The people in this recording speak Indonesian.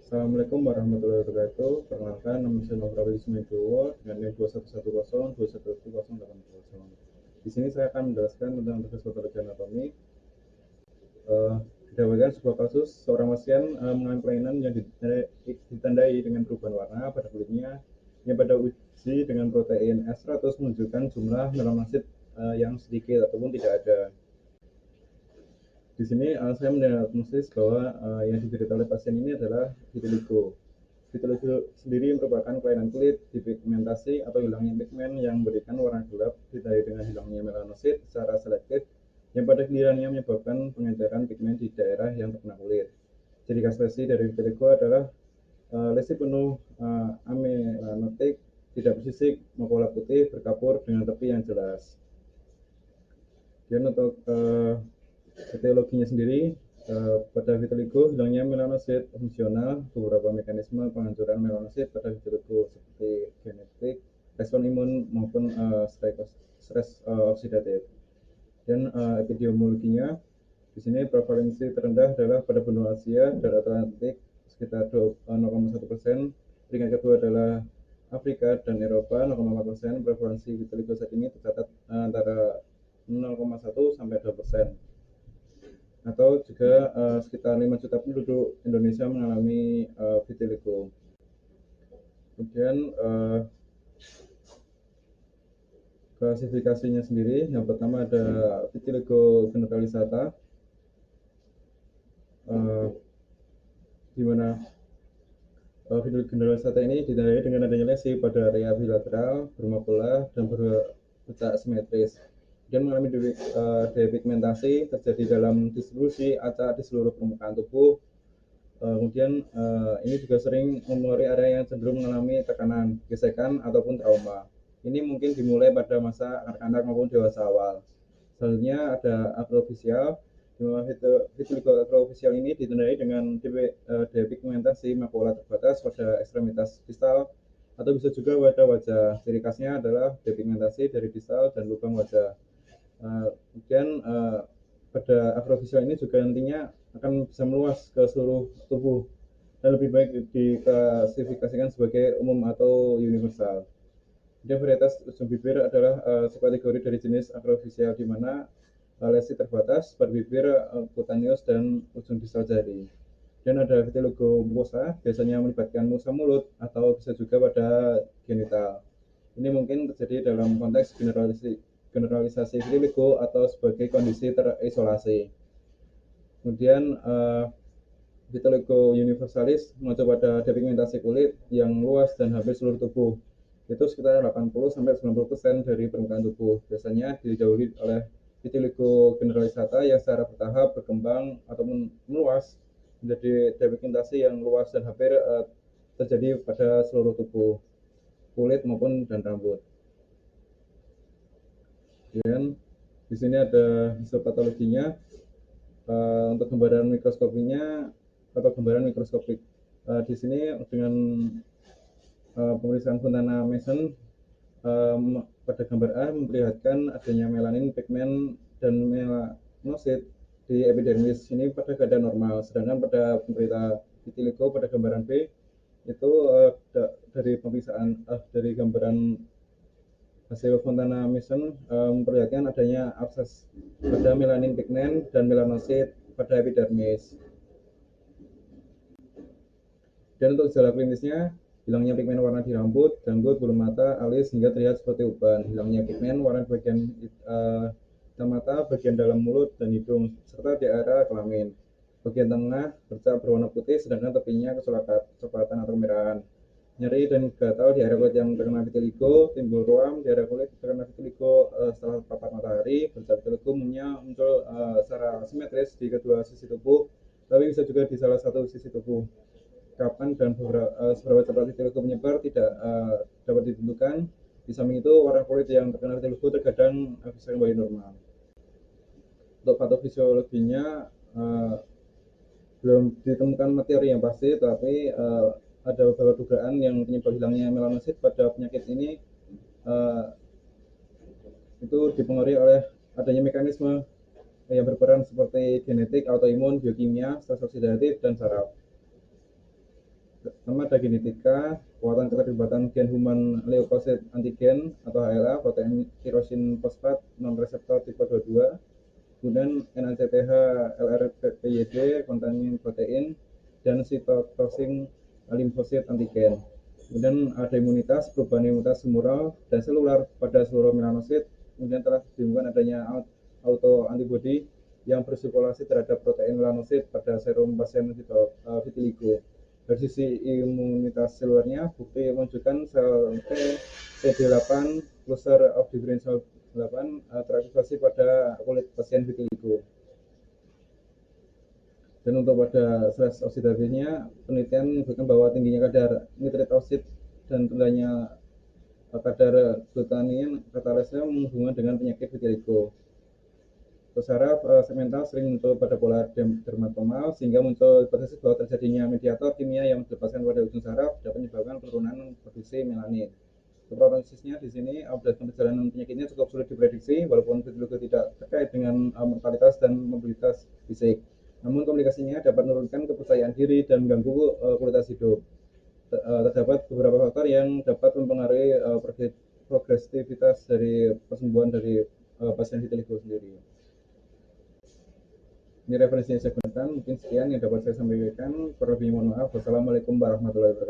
Assalamualaikum warahmatullahi wabarakatuh. Perkenalkan, nama saya Nofrul Ismail dengan NIM 2110 Di sini saya akan menjelaskan tentang tugas patologi anatomi. Didapatkan sebuah kasus seorang pasien mengalami kelainan yang ditandai dengan perubahan warna pada kulitnya yang pada uji dengan protein S100 menunjukkan jumlah melanosit yang sedikit ataupun tidak ada. Di sini saya mendiagnosis bahwa yang diderita oleh pasien ini adalah vitiligo. Vitiligo sendiri merupakan kelainan kulit dipigmentasi atau hilangnya pigmen yang memberikan warna gelap ditandai dengan hilangnya melanosit secara selektif yang pada gilirannya menyebabkan pengenceran pigmen di daerah yang terkena kulit. Ciri khas lesi dari vitiligo adalah lesi penuh amelanotik, tidak bersisik, makulah putih, berkapur dengan tepi yang jelas. Dan untuk etiologinya sendiri, pada vitiligo hilangnya melanosit fungsional, beberapa mekanisme penghancuran melanosit pada vitiligo seperti genetik, respon imun maupun stres oksidatif. Dan epidemiologinya di sini prevalensi terendah adalah pada benua Asia dan Atlantik sekitar 0,1%. Peringkat kedua adalah Afrika dan Eropa 0,4%. Prevalensi vitiligo saat ini tercatat antara 0,1 sampai 2%. Atau juga sekitar 5 juta penduduk Indonesia mengalami vitiligo. Kemudian klasifikasinya sendiri, yang pertama ada vitiligo generalisata, di mana vitiligo generalisata ini ditandai dengan adanya lesi pada area bilateral, bermakula, dan berpecah simetris. Dan mengalami depigmentasi terjadi dalam distribusi acak di seluruh permukaan tubuh. Kemudian ini juga sering mempengaruhi area yang cenderung mengalami tekanan, gesekan, ataupun trauma. Ini mungkin dimulai pada masa anak-anak maupun dewasa awal. Selanjutnya ada akrofisial, di mana vitiligo akrofisial ini ditandai dengan depigmentasi makula terbatas pada ekstremitas distal atau bisa juga pada wajah. Ciri khasnya adalah depigmentasi dari distal dan lubang wajah. Kemudian pada akrofisial ini juga nantinya akan bisa meluas ke seluruh tubuh dan lebih baik diklasifikasikan sebagai umum atau universal. Kemudian varietas ujung bibir adalah subkategori dari jenis akrofisial di mana lesi terbatas pada bibir, kutaneus, dan ujung distal jari. Dan ada vitiligo mukosa, biasanya melibatkan musa mulut atau bisa juga pada genital. Ini mungkin terjadi dalam konteks generalisasi vitiligo atau sebagai kondisi terisolasi. Kemudian vitiligo universalis mengacu pada depigmentasi kulit yang luas dan hampir seluruh tubuh. Itu sekitar 80-90% dari permukaan tubuh. Biasanya didahului oleh vitiligo generalisata yang secara bertahap berkembang ataupun meluas menjadi depigmentasi yang luas dan hampir terjadi pada seluruh tubuh, kulit maupun dan rambut. Dan di sini ada histopatologinya. Untuk gambaran mikroskopinya atau gambaran mikroskopik di sini dengan pemeriksaan Fontana Mason pada gambar A memperlihatkan adanya melanin, pigmen, dan melanosit di epidermis ini pada keadaan normal, sedangkan pada penderita vitiligo pada gambaran B itu dari pemeriksaan dari gambaran hasil Fontana Mason memperlihatkan adanya abses pada melanin, pigmen, dan melanosit pada epidermis. Dan untuk gejala klinisnya, hilangnya pigmen warna di rambut, janggut, bulu mata, alis hingga terlihat seperti uban. Hilangnya pigmen warna di bagian hitam mata, bagian dalam mulut dan hidung, serta di area kelamin. Bagian tengah bercak berwarna putih, sedangkan tepinya kecoklatan atau kemerahan. Nyeri dan gatal di area kulit yang terkena vitiligo, timbul ruam di area kulit terkena vitiligo setelah terpapar matahari. Bercak vitiligo umumnya muncul secara simetris di kedua sisi tubuh, tapi bisa juga di salah satu sisi tubuh. Kapan dan seberapa cepat vitiligo menyebar tidak dapat ditentukan. Di samping itu, warna kulit yang terkena vitiligo terkadang bisa kembali normal. Untuk patofisiologinya belum ditemukan materi yang pasti, tapi ada beberapa dugaan yang penyebab hilangnya melanosit pada penyakit ini itu dipengaruhi oleh adanya mekanisme yang berperan seperti genetik, autoimun, biokimia, stres oksidatif, dan saraf. Pertama ada genetika, kekuatan keterlibatan gen human leukosit antigen atau HLA, protein tirosin fosfat non reseptor tipe 22, kemudian NACTH LRPYD kontamin protein, dan sitotoxin limfosit antigen. Kemudian ada imunitas, perubahan imunitas humoral dan seluler pada seluruh melanosit. Kemudian telah ditemukan adanya autoantibody yang bersirkulasi terhadap protein melanosit pada serum pasien vitiligo. Dari sisi imunitas selulernya, bukti menunjukkan sel CD8 cluster of differential 8 teraktivasi pada kulit pasien vitiligo. Dan untuk pada stres oksidatifnya, penelitian menunjukkan bahwa tingginya kadar nitrit oksid dan rendahnya kadar glutamin katalase menghubungkan dengan penyakit vitiligo. Untuk saraf segmental sering muncul pada pola dermatoma, sehingga muncul hipotesis bahwa terjadinya mediator kimia yang dilepaskan pada ujung saraf dapat menyebabkan penurunan produksi melanin. Prognosisnya di sini berdasarkan perjalanan penyakitnya cukup sulit diprediksi, walaupun vitiligo tidak terkait dengan mortalitas dan mobilitas fisik. Namun komplikasinya dapat menurunkan kepercayaan diri dan mengganggu kualitas hidup. Terdapat beberapa faktor yang dapat mempengaruhi progresivitas dari kesembuhan dari pasien vitiligo sendiri. Ini referensinya saya gunakan, mungkin sekian yang dapat saya sampaikan. Kurang lebihnya mohon maaf. Wassalamualaikum warahmatullahi wabarakatuh.